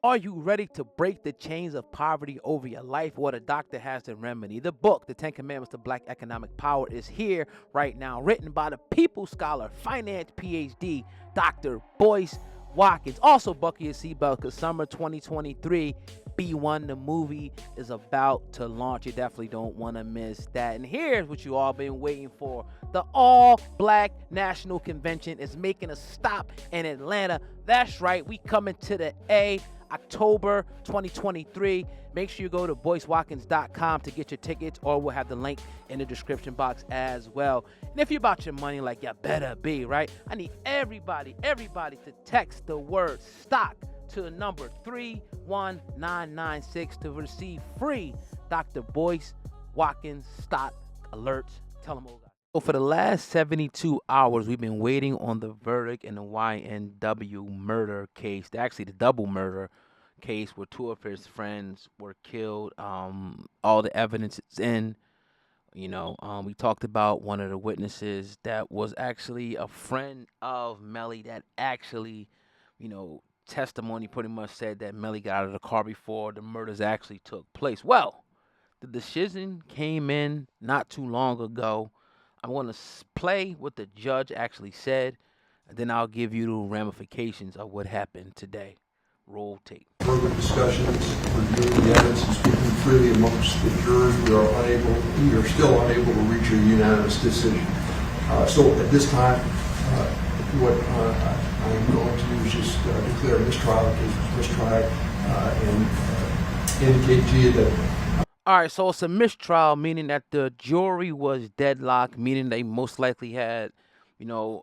Are you ready to break the chains of poverty over your life? What a doctor has the remedy. The book, The 10 Commandments to Black Economic Power, is here right now, written by the People Scholar, finance PhD, Dr. Boyce Watkins. Also, buckle your seatbelt because summer 2023, B1, the movie, is about to launch. You definitely don't want to miss that. And here's what you all been waiting for. The All-Black National Convention is making a stop in Atlanta. That's right, we coming to the A. October 2023. Make sure you go to boycewatkins.com to get your tickets, or we'll have the link in the description box as well. And if you're about your money, like you better be, right? I need everybody to text the word stock to the number 31996 to receive free Dr. Boyce Watkins stock alerts. Tell them all. So for the last 72 hours, we've been waiting on the verdict in the YNW murder case. Actually, the double murder case where two of his friends were killed. All the evidence is in. We talked about one of the witnesses that was actually a friend of Melly that actually, testimony pretty much said that Melly got out of the car before the murders actually took place. Well, the decision came in not too long ago. I'm going to play what the judge actually said, and then I'll give you the ramifications of what happened today. Roll tape. Further discussions, reviewing the evidence, and speaking freely amongst the jurors, we are still unable to reach a unanimous decision. So at this time, what I'm going to do is just declare mistrial, the case was mistried, and indicate to you that. All right, so it's a mistrial, meaning that the jury was deadlocked, meaning they most likely had,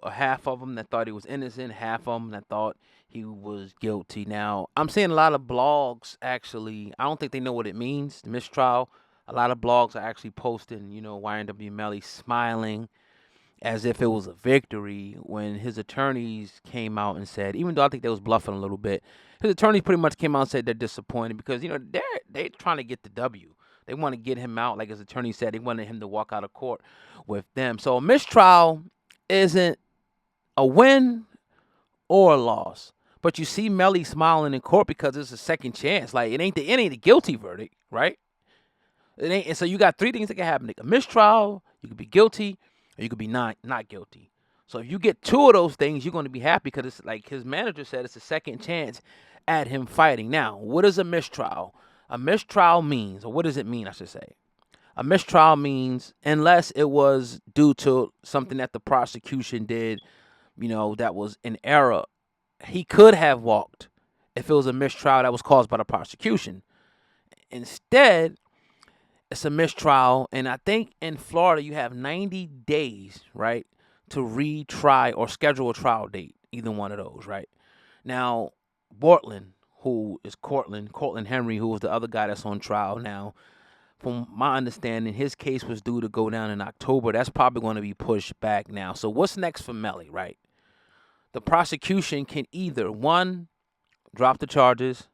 half of them that thought he was innocent, half of them that thought he was guilty. Now, I'm seeing a lot of blogs, actually, I don't think they know what it means, mistrial. A lot of blogs are actually posting, YNW Melly smiling as if it was a victory when his attorneys came out and said, even though I think they was bluffing a little bit, his attorneys pretty much came out and said they're disappointed because, they're trying to get the W. They want to get him out. Like his attorney said, they wanted him to walk out of court with them. So a mistrial isn't a win or a loss. But you see Melly smiling in court because it's a second chance. Like, it ain't the guilty verdict, right? It ain't. And so you got three things that can happen. A mistrial, you could be guilty, or you could be not guilty. So if you get two of those things, you're going to be happy because it's like his manager said, it's a second chance at him fighting. Now, what is a mistrial? A mistrial means, or what does it mean, I should say? A mistrial means, unless it was due to something that the prosecution did, that was an error, he could have walked if it was a mistrial that was caused by the prosecution. Instead, it's a mistrial, and I think in Florida you have 90 days, right, to retry or schedule a trial date, either one of those, right? Now, Bortland, who is Cortland Henry, who was the other guy that's on trial now, from my understanding, his case was due to go down in October. That's probably going to be pushed back now. So what's next for Melly, right? The prosecution can either, one, drop the charges,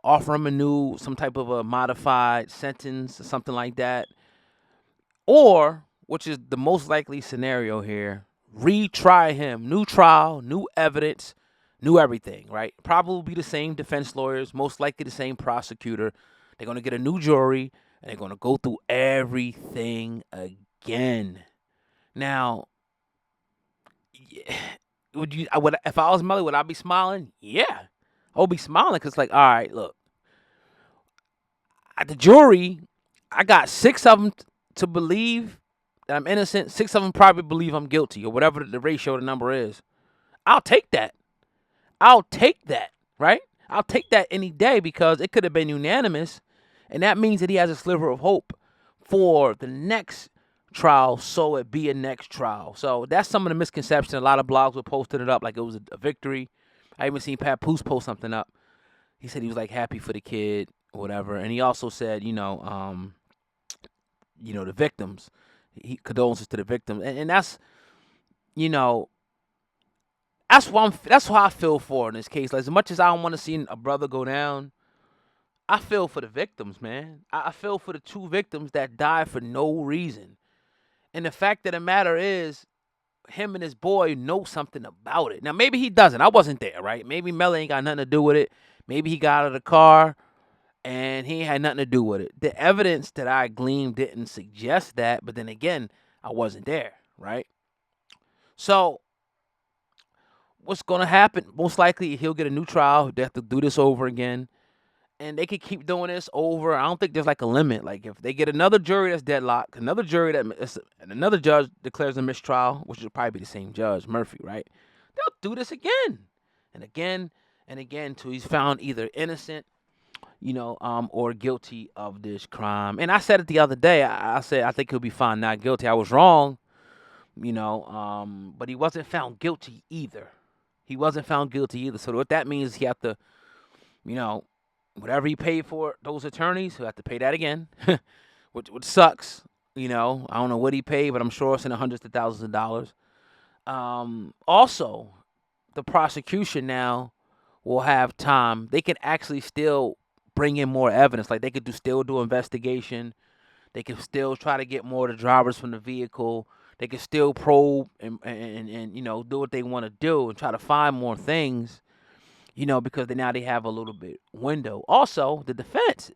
offer him some type of a modified sentence or something like that, or, which is the most likely scenario here, retry him, new trial, new evidence, new everything, right? Probably be the same defense lawyers, most likely the same prosecutor. They're going to get a new jury, and they're going to go through everything again. Now, if I was Melly, would I be smiling? Yeah. I would be smiling because, like, all right, look. At the jury, I got 6 of them to believe that I'm innocent. 6 of them probably believe I'm guilty, or whatever the ratio, the number is. I'll take that. Right? I'll take that any day because it could have been unanimous, and that means that he has a sliver of hope for the next trial, so it be a next trial. So that's some of the misconceptions. A lot of blogs were posting it up like it was a victory. I even seen Pat Poose post something up. He said he was like happy for the kid or whatever, and he also said, the victims, condolences to the victims, and that's, that's how I feel for in this case. Like, as much as I don't want to see a brother go down, I feel for the victims, man. I feel for the 2 victims that died for no reason. And the fact of the matter is, him and his boy know something about it. Now, maybe he doesn't. I wasn't there, right? Maybe Melly ain't got nothing to do with it. Maybe he got out of the car and he had nothing to do with it. The evidence that I gleaned didn't suggest that, but then again, I wasn't there, right? So, what's going to happen? Most likely, he'll get a new trial. They have to do this over again. And they could keep doing this over. I don't think there's like a limit. Like if they get another jury that's deadlocked, another jury and another judge declares a mistrial, which will probably be the same judge, Murphy, right? They'll do this again and again and again till he's found either innocent, or guilty of this crime. And I said it the other day. I said I think he'll be found not guilty. I was wrong, but he wasn't found guilty either. He wasn't found guilty either. So what that means is he have to, you know, whatever he paid for those attorneys, he'll have to pay that again, which sucks. I don't know what he paid, but I'm sure it's in the hundreds of thousands of dollars. Also, the prosecution now will have time. They can actually still bring in more evidence. Like they could still do investigation. They can still try to get more of the drivers from the vehicle. They can still probe and do what they want to do and try to find more things. Because now they have a little bit window. Also, the defense,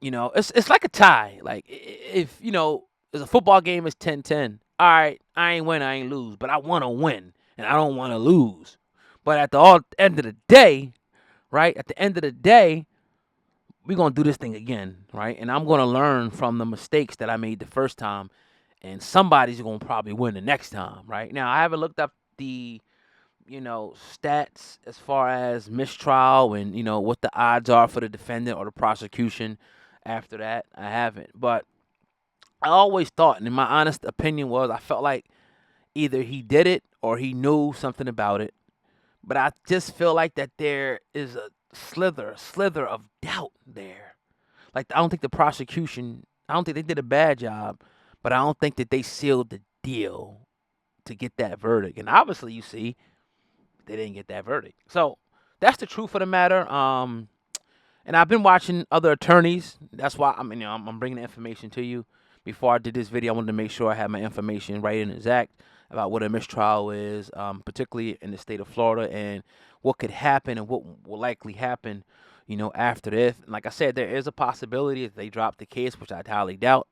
it's like a tie. Like if it's a football game, it's 10-10. All right, I ain't win, I ain't lose, but I want to win and I don't want to lose. But at the end of the day, right? At the end of the day, we're gonna do this thing again, right? And I'm gonna learn from the mistakes that I made the first time, and somebody's gonna probably win the next time, right? Now I haven't looked up the stats as far as mistrial and, what the odds are for the defendant or the prosecution after that. I haven't. But I always thought, and my honest opinion was, I felt like either he did it or he knew something about it. But I just feel like that there is a slither of doubt there. Like, I don't think the prosecution, I don't think they did a bad job, but I don't think that they sealed the deal to get that verdict. And obviously, you see, they didn't get that verdict. So that's the truth of the matter. And I've been watching other attorneys. That's why I'm bringing the information to you. Before I did this video, I wanted to make sure I had my information right and exact about what a mistrial is, particularly in the state of Florida, and what could happen and what will likely happen, after this. And like I said, there is a possibility that they drop the case, which I highly doubt.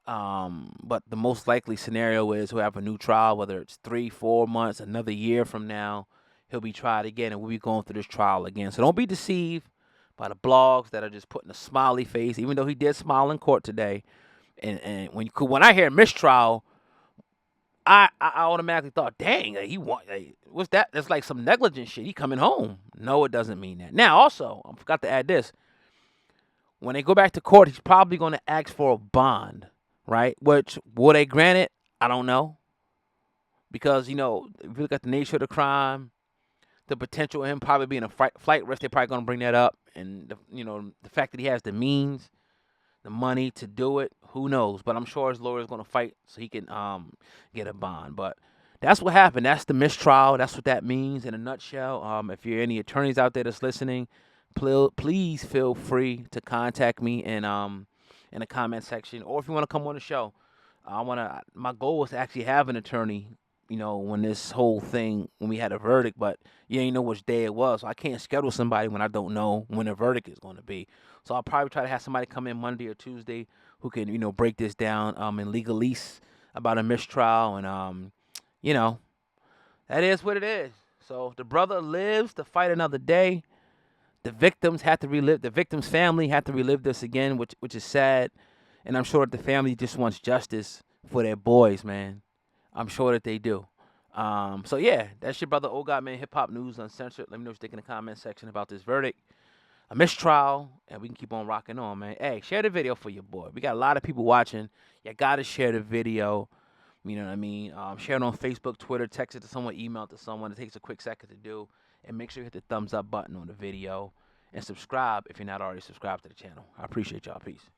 But the most likely scenario is he'll have a new trial, whether it's 3-4 months, another year from now, he'll be tried again, and we'll be going through this trial again. So don't be deceived by the blogs that are just putting a smiley face, even though he did smile in court today. And when I hear mistrial, I automatically thought, dang, he won. What's that? That's like some negligent shit. He coming home. No, it doesn't mean that. Now, also, I forgot to add this. When they go back to court, he's probably going to ask for a bond, right? Which, will they grant it? I don't know. Because, if you look at the nature of the crime, the potential of him probably being a flight risk, they're probably going to bring that up. And, the fact that he has the means, the money to do it, who knows? But I'm sure his lawyer is going to fight so he can get a bond. But that's what happened. That's the mistrial. That's what that means in a nutshell. If you're any attorneys out there that's listening, please feel free to contact me in the comment section, or if you want to come on the show. My goal was to actually have an attorney, when we had a verdict, but you ain't know which day it was. So I can't schedule somebody when I don't know when the verdict is going to be. So I'll probably try to have somebody come in Monday or Tuesday who can, break this down in legalese about a mistrial. And, that is what it is. So if the brother lives to fight another day, the victim's family had to relive this again, which is sad. And I'm sure that the family just wants justice for their boys, man. I'm sure that they do. So yeah, that's your brother Old God Man Hip Hop News Uncensored. Let me know what you think in the comment section about this verdict, a mistrial, and we can keep on rocking on, man. Hey, share the video for your boy. We got a lot of people watching. You gotta share the video. You know what I mean? Share it on Facebook, Twitter, text it to someone, email it to someone. It takes a quick second to do. And make sure you hit the thumbs up button on the video and subscribe if you're not already subscribed to the channel. I appreciate y'all. Peace.